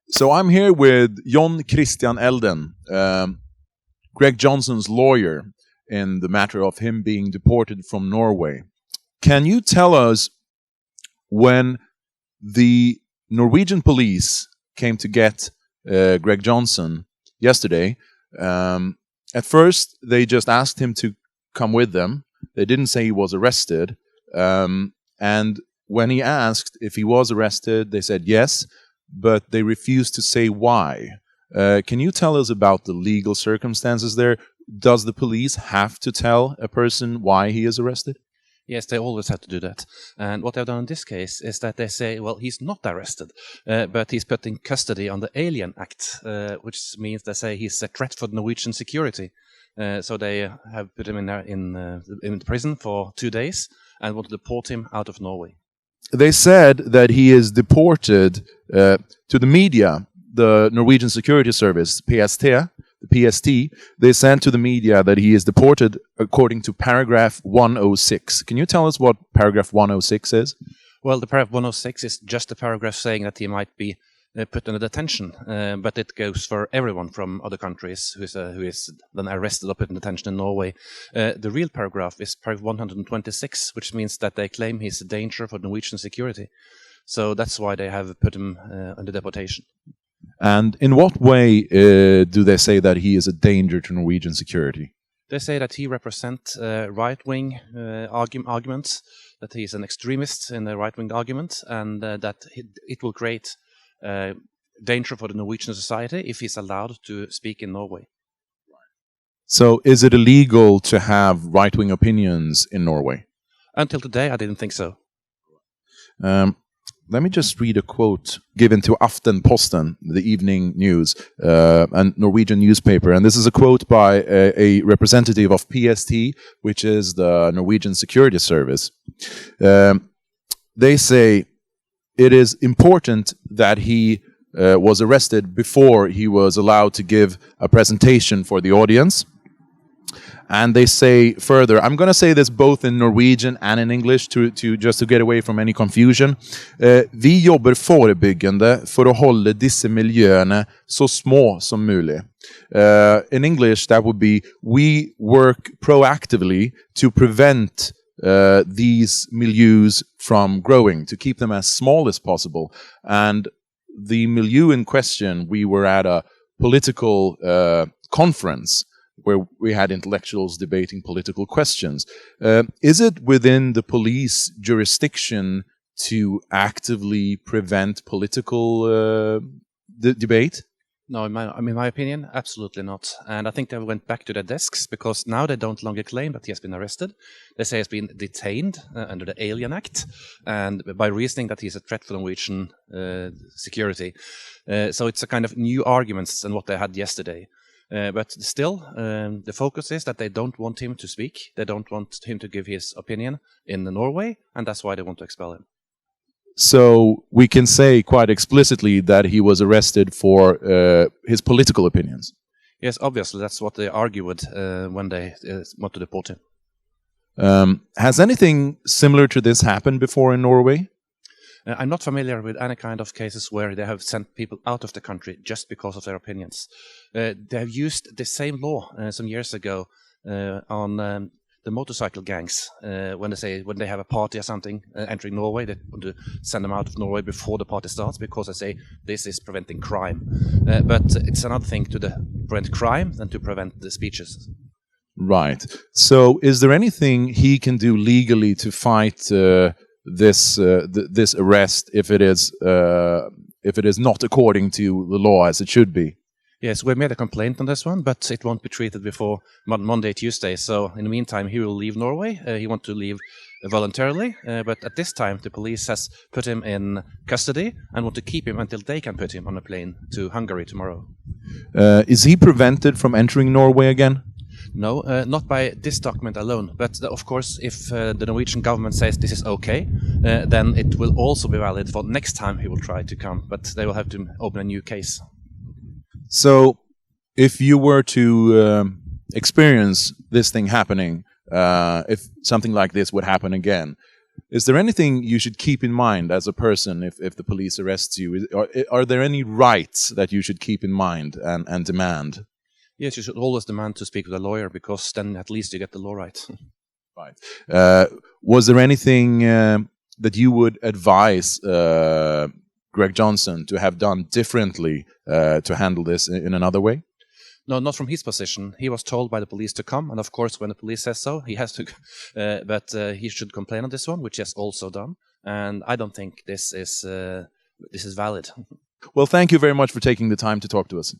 So I'm here with Christian Elden, Greg Johnson's lawyer, in the matter of him being deported from Norway. Can you tell us, when the Norwegian police came to get Greg Johnson yesterday, at first they just asked him to come with them. They didn't say he was arrested. And when he asked if he was arrested, they said yes, but they refused to say why. Can you tell us about the legal circumstances there? Does the police have to tell a person why he is arrested? Yes, they always have to do that. And what they've done in this case is that they say, well, he's not arrested, but he's put in custody on the Alien Act, which means they say he's a threat for Norwegian security. So they have put him in prison for 2 days and want to deport him out of Norway. They said that he is deported to the media, the Norwegian Security Service, the PST. They sent to the media that he is deported according to paragraph 106. Can you tell us what paragraph 106 is? Well, the paragraph 106 is just a paragraph saying that he might be put under detention, but it goes for everyone from other countries who is then arrested or put in detention in Norway. The real paragraph is paragraph 126, which means that they claim he's a danger for Norwegian security. So that's why they have put him under deportation. And in what way do they say that he is a danger to Norwegian security? They say that he represents right-wing arguments, that he's an extremist in the right-wing argument, and that it will create danger for the Norwegian society if he's allowed to speak in Norway. So is it illegal to have right-wing opinions in Norway? Until today, I didn't think so. Let me just read a quote given to Aftenposten, the evening news, a Norwegian newspaper. And this is a quote by a representative of PST, which is the Norwegian Security Service. They say it is important that he was arrested before he was allowed to give a presentation for the audience. And they say further, I'm going to say this both in Norwegian and in English to just to get away from any confusion. Vi jobber forebyggende for å holde disse miljøene så små som mulig. In English, that would be, we work proactively to prevent these milieux from growing, to keep them as small as possible. And the milieu in question, we were at a political conference where we had intellectuals debating political questions. Is it within the police jurisdiction to actively prevent political debate? No, in my opinion, absolutely not. And I think they went back to their desks because now they don't longer claim that he has been arrested. They say he's been detained under the Alien Act, and by reasoning that he's a threat for Norwegian security. So it's a kind of new arguments than what they had yesterday. But still, the focus is that they don't want him to speak. They don't want him to give his opinion in Norway, and that's why they want to expel him. So we can say quite explicitly that he was arrested for his political opinions. Yes, obviously, that's what they argued when they want to deport him. Has anything similar to this happened before in Norway? I'm not familiar with any kind of cases where they have sent people out of the country just because of their opinions. They have used the same law some years ago on the motorcycle gangs. When they have a party or something entering Norway, they want to send them out of Norway before the party starts because they say this is preventing crime. But it's another thing to prevent crime than to prevent the speeches. Right. So is there anything he can do legally to fight this arrest if it is not according to the law as it should be? Yes, we made a complaint on this one, but it won't be treated before Monday, Tuesday. So in the meantime, he will leave Norway. He wants to leave voluntarily, but at this time, the police has put him in custody and want to keep him until they can put him on a plane to Hungary tomorrow. Is he prevented from entering Norway again? No, not by this document alone. But of course, if the Norwegian government says this is okay, then it will also be valid for next time he will try to come. But they will have to open a new case. So, if you were to experience this thing happening, if something like this would happen again, Is there anything you should keep in mind as a person if the police arrests you? Are there any rights that you should keep in mind and demand? Yes, you should always demand to speak with a lawyer, because then at least you get the law right. Right. Was there anything that you would advise Greg Johnson to have done differently to handle this in another way? No, not from his position. He was told by the police to come, and of course, when the police says so, he has to. But he should complain on this one, which he has also done. And I don't think this is valid. Well, thank you very much for taking the time to talk to us.